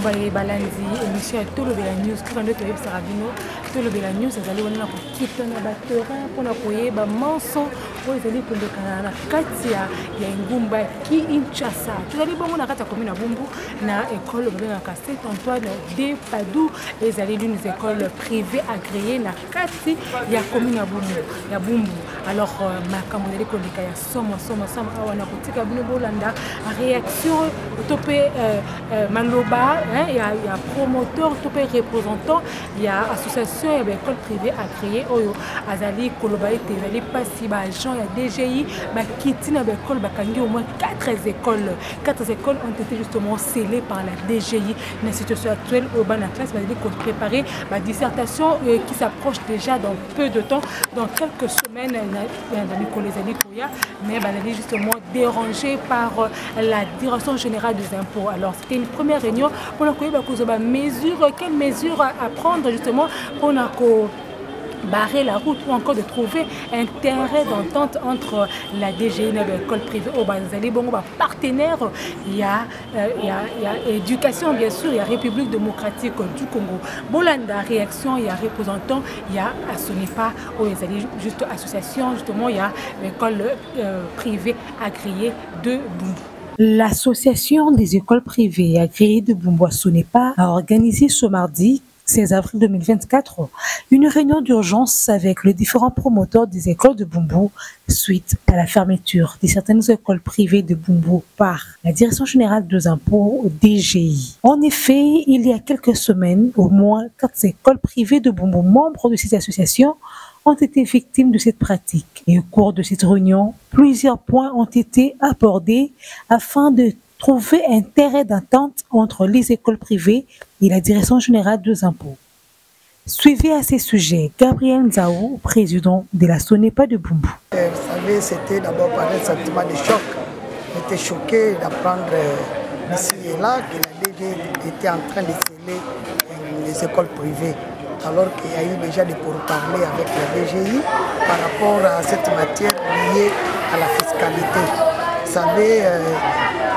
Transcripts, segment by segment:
balandi émission ya Tolobela News quand on toyeb sarabino Tolobela News ezali wana ko kitana ba terrain pour na koyeba manso o ezali kolekana na kati ya ngumba ki Kinshasa tozali bongo na kati ya commune ya Bumbu na école bengaka Saint-Antoine de Padoue ezali l'une des écoles privées agréées na kati ya commune ya Bumbu alors makambo ezali koleka ya somo awana kotika bino bolanda réaction topé maloba il y a promoteur topé représentant il y a association et école privée agréée oyo azali koloba ete ezali pasi ba agent ya DGI ba kiti na école bakangi au moins 4 écoles ont été justement scellées par la DGI dans la situation actuelle au bas de la classe bazali préparer ma dissertation qui s'approche déjà dans peu de temps dans quelques semaines dans l'école mais bazali justement dérangé par la direction générale des impôts. Alors c'était une première réunion pour la quelle mesure à prendre justement pour barrer la route ou encore de trouver un terrain d'entente entre la DGI et l'école privée au Banzali. Bon, partenaire, il y a éducation bien sûr, il y a République démocratique du Congo. Bolanda réaction, il y a représentant, il y a Asonipa, juste association justement, il y a l'école privée agréée de Bumbu. L'association des écoles privées agréées de Bumbu Asonipa a organisé ce mardi 16 avril 2024, une réunion d'urgence avec les différents promoteurs des écoles de Bumbu suite à la fermeture de certaines écoles privées de Bumbu par la Direction générale des impôts DGI. En effet, il y a quelques semaines, au moins 4 écoles privées de Bumbu, membres de cette association, ont été victimes de cette pratique. Et au cours de cette réunion, plusieurs points ont été abordés afin de trouver un terrain d'entente entre les écoles privées et la Direction générale des impôts. Suivez à ces sujets Gabriel Nzaou, président de la SONEPA de Bumbu. Vous savez, c'était d'abord par un sentiment de choc. J'étais choqué d'apprendre ici et là que la DG était en train de sceller les écoles privées, alors qu'il y a eu déjà des pourparlers avec la DGI par rapport à cette matière liée à la fiscalité. Vous savez,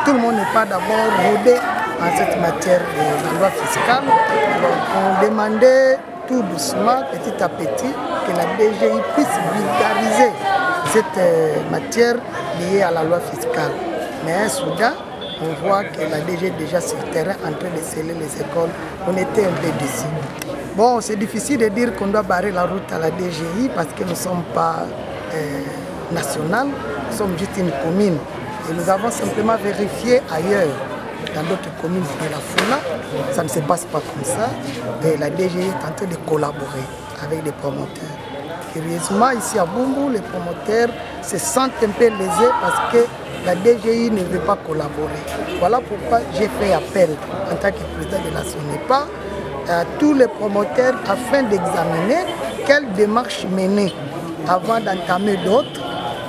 tout le monde n'est pas d'abord rodé en cette matière de loi fiscale. Donc on demandait tout doucement, petit à petit, que la DGI puisse vulgariser cette matière liée à la loi fiscale. Mais soudain, on voit que la DGI est déjà sur le terrain en train de sceller les écoles. On était un peu déçus. Bon, c'est difficile de dire qu'on doit barrer la route à la DGI parce que nous ne sommes pas nationaux, nous sommes juste une commune. Et nous avons simplement vérifié ailleurs, dans d'autres communes de la Foula, ça ne se passe pas comme ça. Et la DGI est en train de collaborer avec les promoteurs. Curieusement, ici à Bumbu, les promoteurs se sentent un peu lésés parce que la DGI ne veut pas collaborer. Voilà pourquoi j'ai fait appel en tant que président de la SONEPA à tous les promoteurs afin d'examiner quelle démarche mener avant d'entamer d'autres,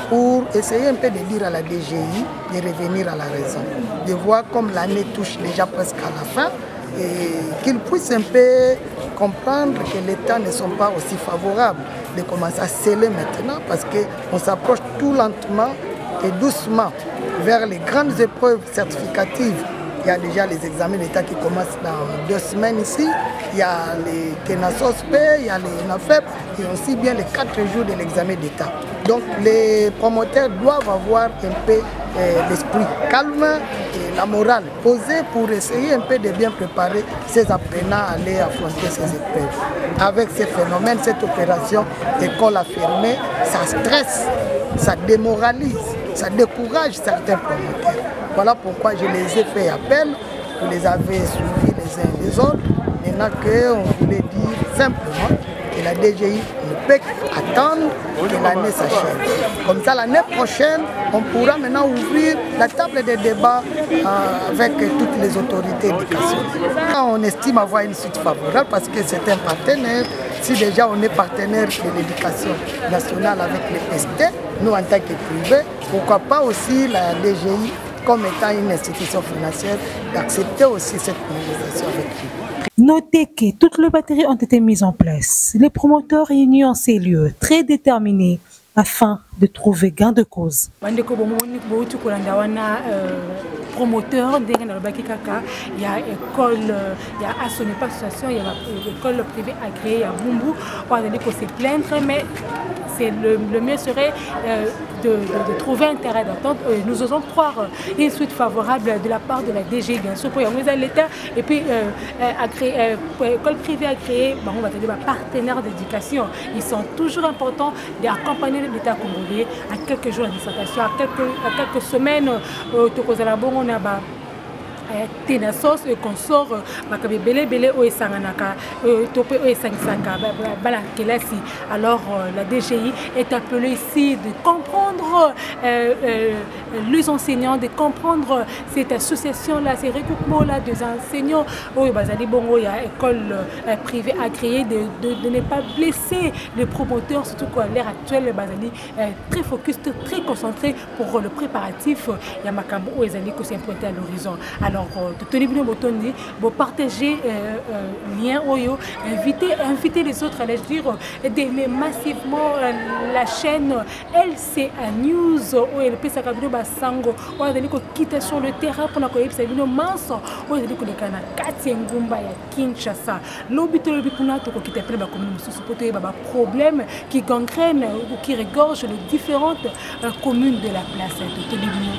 pour essayer un peu de dire à la DGI de revenir à la raison, de voir comme l'année touche déjà presque à la fin et qu'ils puissent un peu comprendre que les temps ne sont pas aussi favorables, de commencer à sceller maintenant parce qu'on s'approche tout lentement et doucement vers les grandes épreuves certificatives. Il y a déjà les examens d'État qui commencent dans 2 semaines ici. Il y a les TENASOSP, il y a les NAFEP et aussi bien les 4 jours de l'examen d'État. Donc les promoteurs doivent avoir un peu l'esprit calme et la morale posée pour essayer un peu de bien préparer ces apprenants à aller affronter ces épreuves. Avec ces phénomènes, cette opération école à fermer, ça stresse, ça démoralise, ça décourage certains promoteurs. Voilà pourquoi je les ai fait appel, vous les avez suivis les uns les autres. Maintenant qu'on voulait dire simplement que la DGI ne peut attendre que l'année s'achève. Comme ça, l'année prochaine, on pourra maintenant ouvrir la table des débats avec toutes les autorités éducationnelles. On estime avoir une suite favorable parce que c'est un partenaire. Si déjà on est partenaire de l'éducation nationale avec les PST, nous en tant que privé, pourquoi pas aussi la DGI comme étant une institution financière, d'accepter aussi cette mobilisation avec nous. Notez que toutes les batteries ont été mises en place. Les promoteurs réunis en ces lieux, très déterminés afin de trouver gain de cause. Promoteur il y a école, il y a pas association, il y a école privée agréée à Bumbu, on a dit qu'on se plaindre, mais c'est le mieux serait de trouver un terrain d'entente. Nous osons croire une suite favorable de la part de la DG, bien sûr, pour l'État, et puis école privée agréée, on va dire partenaires d'éducation. Ils sont toujours importants d'accompagner l'État congolais à quelques jours de dissertation, à quelques semaines, on a Tenasos et consort belé o esanganaka topé o esangisaka bala kelasi. Alors la DGI est appelée ici de comprendre les enseignants, de comprendre cette association là, ces regroupements là des enseignants au bazali bongo ya école privée agréée, de ne pas blesser les promoteurs, surtout qu'à l'ère actuelle bazali très focus, très concentré pour le préparatif ya makambo o ezali ko s'impointer à l'horizon. Alors, vous partagez lien Oyo, inviter les autres à les dire, d'aimer massivement la chaîne LCA News, où elle peut s'accompagner Basango, où elle a quitter sur le terrain pour la connaître une mince, où elle a dit que les Kana Kati Ngumba ya Kinshasa. L'obito le bipuna to quitter plein de communes sous poté problème qui gangrène ou qui regorge les différentes communes de la place. Tout le monde,